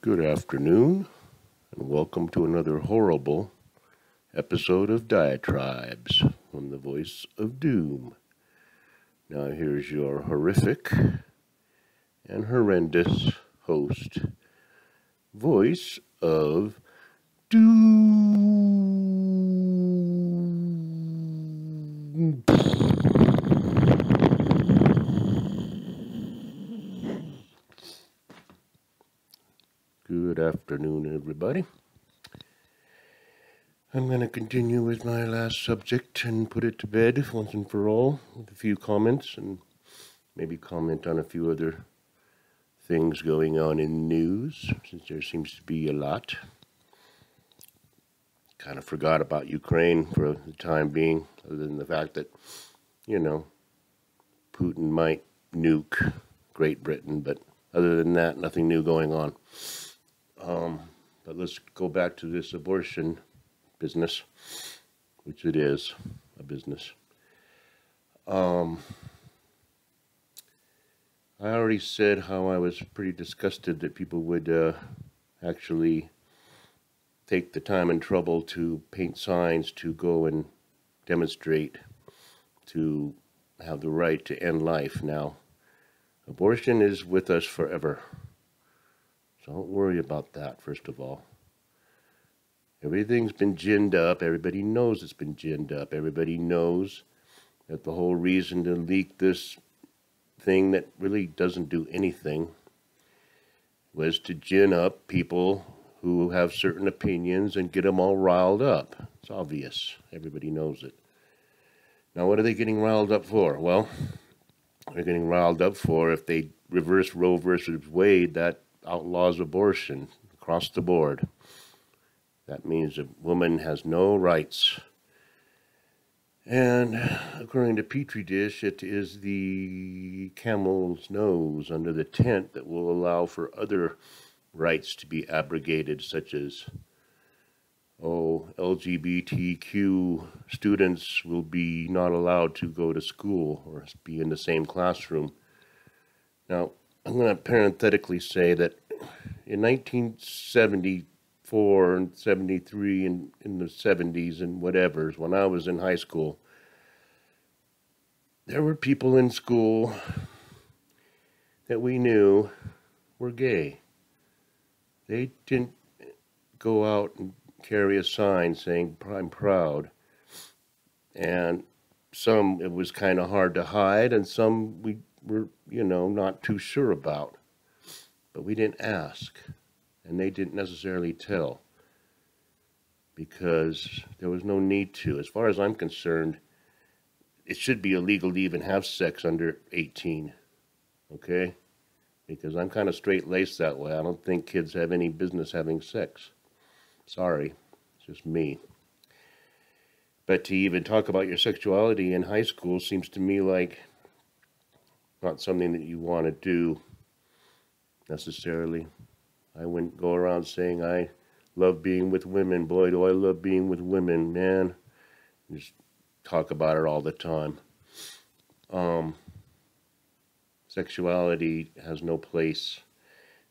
Good afternoon, and welcome to another horrible episode of Diatribes from the Voice of Doom. Now here's your horrific and horrendous host, Voice of Doom. Good afternoon, everybody. I'm going to continue with my last subject and put it to bed once and for all with a few comments and maybe comment on a few other things going on in the news, since there seems to be a lot. Kind of forgot about Ukraine for the time being, other than the fact that, Putin might nuke Great Britain, but other than that, nothing new going on. But let's go back to this abortion business, which it is a business. I already said how I was pretty disgusted that people would actually take the time and trouble to paint signs to go and demonstrate to have the right to end life. Now, abortion is with us forever. So don't worry about that, first of all. Everything's been ginned up. Everybody knows it's been ginned up. Everybody knows that the whole reason to leak this thing that really doesn't do anything was to gin up people who have certain opinions and get them all riled up. It's obvious. Everybody knows it. Now, what are they getting riled up for? Well, they're getting riled up for if they reverse Roe versus Wade, that outlaws abortion across the board. That means a woman has no rights. And according to Petri dish, it is the camel's nose under the tent that will allow for other rights to be abrogated, such as, LGBTQ students will be not allowed to go to school or be in the same classroom. Now, I'm going to parenthetically say that in 1974 and 73 and in the 70s and whatevers, when I was in high school, there were people in school that we knew were gay. They didn't go out and carry a sign saying, "I'm proud." And some it was kind of hard to hide, and some we were, not too sure about. But we didn't ask, and they didn't necessarily tell, because there was no need to. As far as I'm concerned, it should be illegal to even have sex under 18, okay? Because I'm kind of straight-laced that way. I don't think kids have any business having sex. Sorry, it's just me. But to even talk about your sexuality in high school seems to me like not something that you want to do necessarily. I wouldn't go around saying I love being with women. Boy, do I love being with women, man. Just talk about it all the time. Sexuality has no place.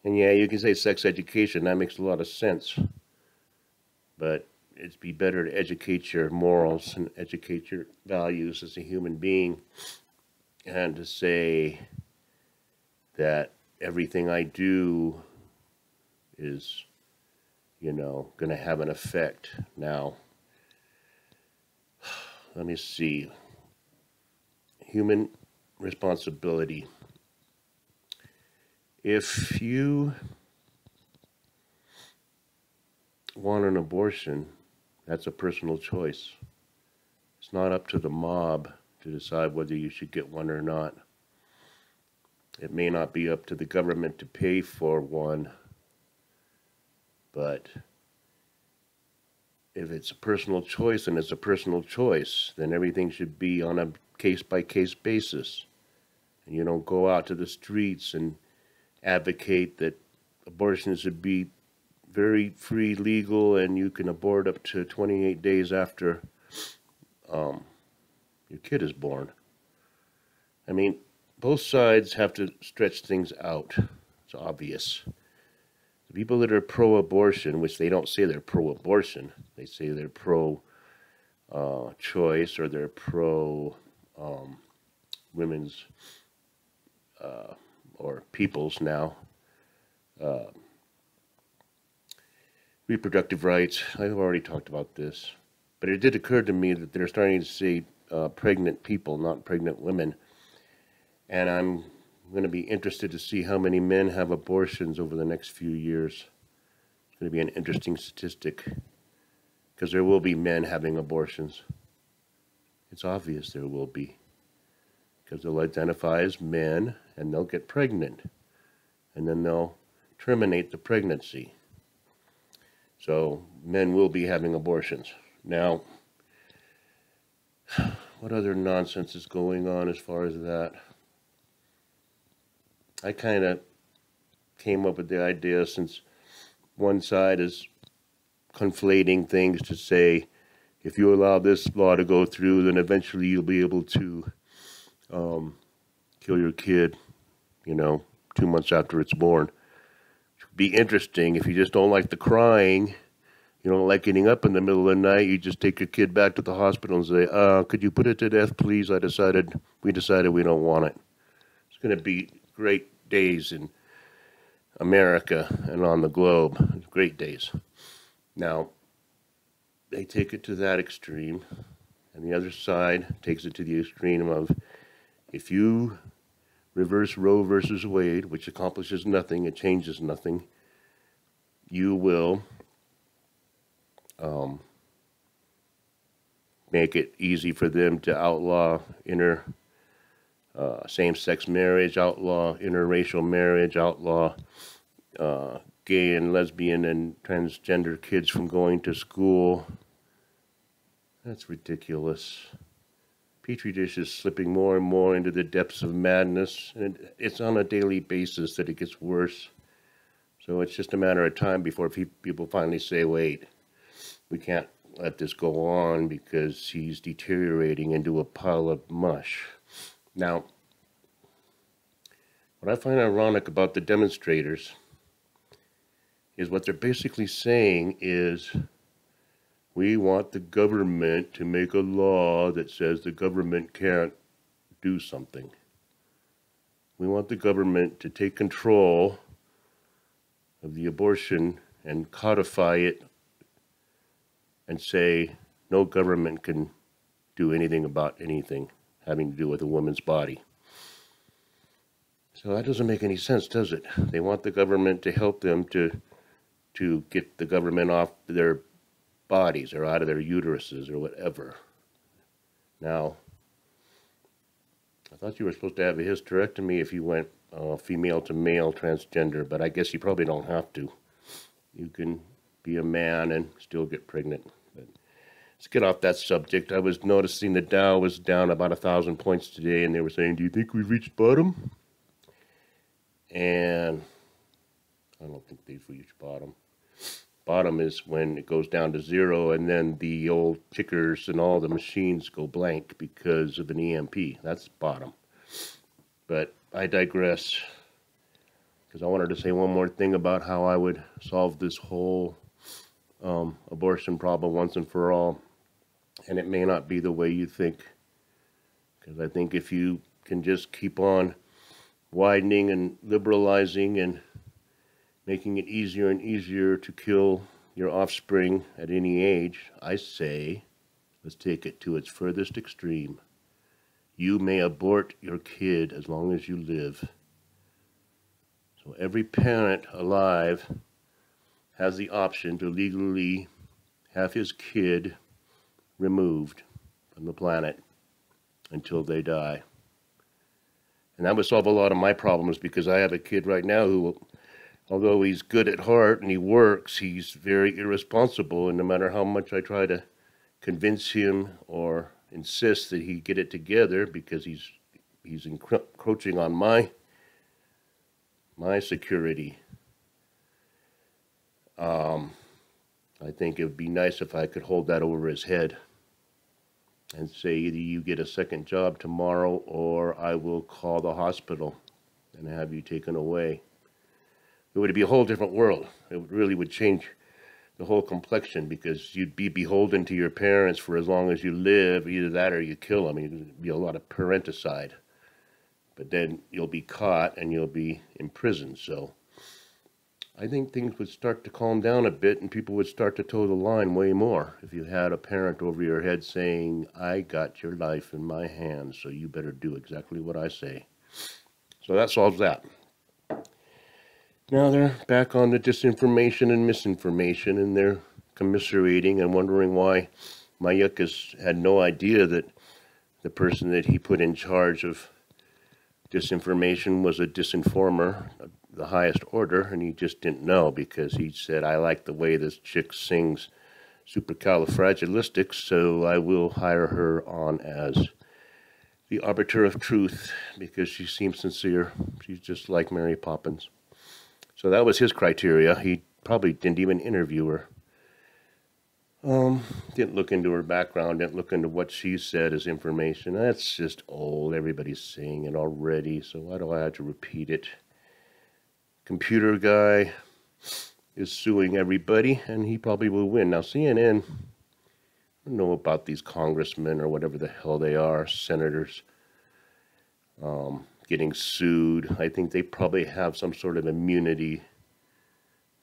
And yeah, you can say sex education. That makes a lot of sense. But it'd be better to educate your morals and educate your values as a human being, and to say that everything I do is, going to have an effect. Now, let me see. Human responsibility. If you want an abortion, that's a personal choice. It's not up to the mob to decide whether you should get one or not. It may not be up to the government to pay for one, but if it's a personal choice and it's a personal choice, then everything should be on a case-by-case basis. And you don't go out to the streets and advocate that abortion should be very free, legal, and you can abort up to 28 days after your kid is born. I mean, both sides have to stretch things out. It's obvious. The people that are pro-abortion, which they don't say they're pro-abortion, they say they're pro-choice, or they're pro-women's or people's now reproductive rights. I've already talked about this, but it did occur to me that they're starting to say pregnant people, not pregnant women, and I'm going to be interested to see how many men have abortions over the next few years. It's going to be an interesting statistic, because there will be men having abortions. It's obvious there will be, because they'll identify as men and they'll get pregnant, and then they'll terminate the pregnancy. So men will be having abortions. Now, what other nonsense is going on as far as that? I kind of came up with the idea, since one side is conflating things to say, if you allow this law to go through, then eventually you'll be able to kill your kid, 2 months after it's born. It would be interesting if you just don't like the crying, you don't like getting up in the middle of the night, you just take your kid back to the hospital and say, could you put it to death, please? We decided we don't want it. It's going to be great days in America and on the globe. Great days. Now, they take it to that extreme, and the other side takes it to the extreme of, if you reverse Roe versus Wade, which accomplishes nothing, it changes nothing, you will make it easy for them to outlaw same-sex marriage, outlaw interracial marriage, outlaw gay and lesbian and transgender kids from going to school. That's ridiculous. Petri dish is slipping more and more into the depths of madness, and it's on a daily basis that it gets worse. So it's just a matter of time before people finally say, wait, we can't let this go on because he's deteriorating into a pile of mush. Now, what I find ironic about the demonstrators is what they're basically saying is, we want the government to make a law that says the government can't do something. We want the government to take control of the abortion and codify it and say no government can do anything about anything having to do with a woman's body. So that doesn't make any sense, does it? They want the government to help them to get the government off their bodies or out of their uteruses or whatever. Now, I thought you were supposed to have a hysterectomy if you went female to male transgender, but I guess you probably don't have to. You can be a man and still get pregnant. But let's get off that subject. I was noticing the Dow was down about 1,000 points today, and they were saying, do you think we've reached bottom? And I don't think they've reached bottom. Bottom is when it goes down to zero, and then the old tickers and all the machines go blank because of an EMP. That's bottom. But I digress, because I wanted to say one more thing about how I would solve this whole abortion problem once and for all. And it may not be the way you think, because I think if you can just keep on widening and liberalizing and making it easier and easier to kill your offspring at any age, I say, let's take it to its furthest extreme. You may abort your kid as long as you live. So every parent alive has the option to legally have his kid removed from the planet until they die. And that would solve a lot of my problems, because I have a kid right now who, although he's good at heart and he works, he's very irresponsible, and no matter how much I try to convince him or insist that he get it together, because he's encroaching on my security, I think it would be nice if I could hold that over his head and say, either you get a second job tomorrow or I will call the hospital and have you taken away. it would be a whole different world. It really would change the whole complexion, because you'd be beholden to your parents for as long as you live. Either that or you kill them. It'd be a lot of parenticide. But then you'll be caught and you'll be imprisoned. So I think things would start to calm down a bit, and people would start to toe the line way more if you had a parent over your head saying, I got your life in my hands, so you better do exactly what I say. So that solves that. Now they're back on the disinformation and misinformation, and they're commiserating and wondering why Mayorkas had no idea that the person that he put in charge of disinformation was a disinformer, the highest order, and he just didn't know because he said, I like the way this chick sings supercalifragilistic, so I will hire her on as the arbiter of truth because she seems sincere. She's just like Mary Poppins. So that was his criteria. He probably didn't even interview her. Didn't look into her background, didn't look into what she said as information. That's just old. Everybody's saying it already, so why do I have to repeat it? Computer guy is suing everybody, and he probably will win. Now, CNN, I don't know about these congressmen or whatever the hell they are, senators, getting sued. I think they probably have some sort of immunity,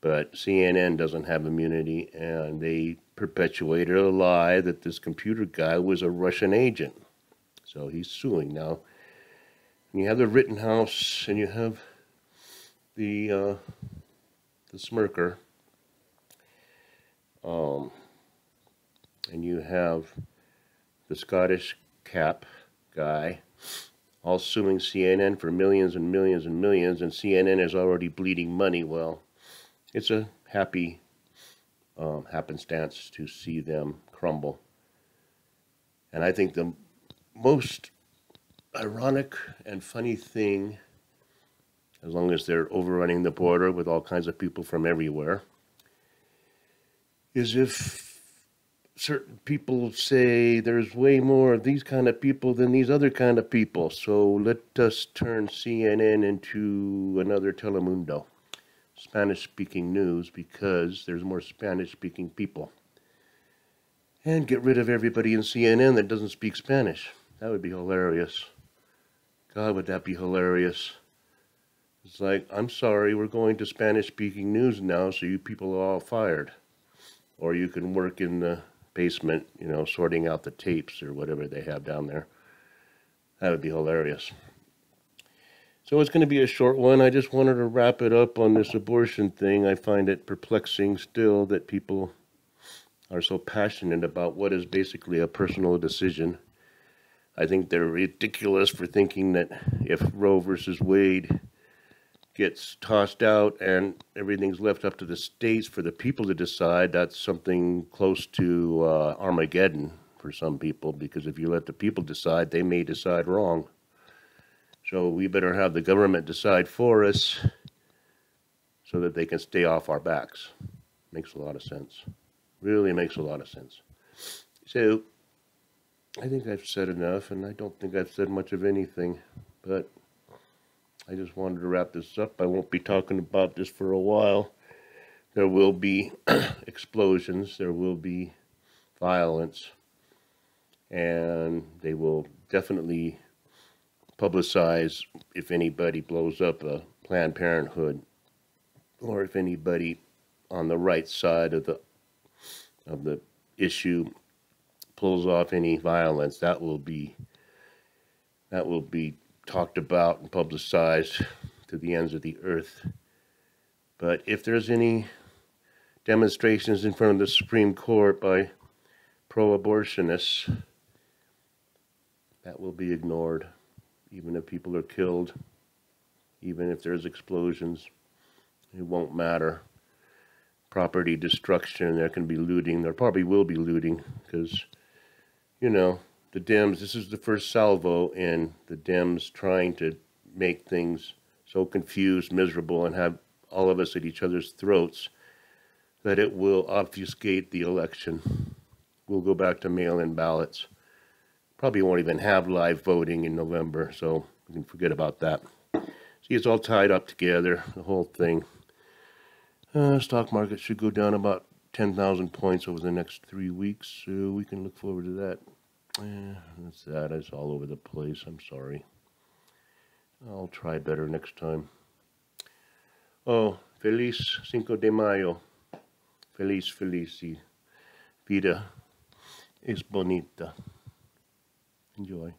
but CNN doesn't have immunity, and they perpetuated a lie that this computer guy was a Russian agent. So he's suing now. And you have the Rittenhouse, and you have the Smirker, and you have the Scottish Cap guy, all suing CNN for millions and millions and millions, and CNN is already bleeding money. Well, it's a happy happenstance to see them crumble. And I think the most ironic and funny thing, as long as they're overrunning the border with all kinds of people from everywhere, is if certain people say there's way more of these kind of people than these other kind of people, so let us turn CNN into another Telemundo, Spanish-speaking news, because there's more Spanish-speaking people. And get rid of everybody in CNN that doesn't speak Spanish. That would be hilarious. God, would that be hilarious. It's like, I'm sorry, we're going to Spanish-speaking news now, so you people are all fired. Or you can work in the basement, you know, sorting out the tapes or whatever they have down there. That would be hilarious. So it's going to be a short one. I just wanted to wrap it up on this abortion thing. I find it perplexing still that people are so passionate about what is basically a personal decision. I think they're ridiculous for thinking that if Roe versus Wade gets tossed out and everything's left up to the states for the people to decide, that's something close to Armageddon for some people, because if you let the people decide, they may decide wrong. So we better have the government decide for us so that they can stay off our backs. Makes a lot of sense. Really makes a lot of sense. So I think I've said enough, and I don't think I've said much of anything, but I just wanted to wrap this up. I won't be talking about this for a while. There will be explosions, there will be violence, and they will definitely publicize if anybody blows up a Planned Parenthood, or if anybody on the right side of the issue pulls off any violence. That will be talked about and publicized to the ends of the earth. But if there's any demonstrations in front of the Supreme Court by pro-abortionists, that will be ignored. Even if people are killed, even if there's explosions, it won't matter. Property destruction, there can be looting, there probably will be looting, because, you know, the Dems, this is the first salvo in the Dems trying to make things so confused, miserable, and have all of us at each other's throats that it will obfuscate the election. We'll go back to mail-in ballots. Probably won't even have live voting in November, so we can forget about that. See, it's all tied up together, the whole thing. Stock market should go down about 10,000 points over the next 3 weeks, so we can look forward to that. That's that. It's all over the place. I'm sorry. I'll try better next time. Oh, Feliz Cinco de Mayo. Feliz, felici. Vida es bonita. Enjoy.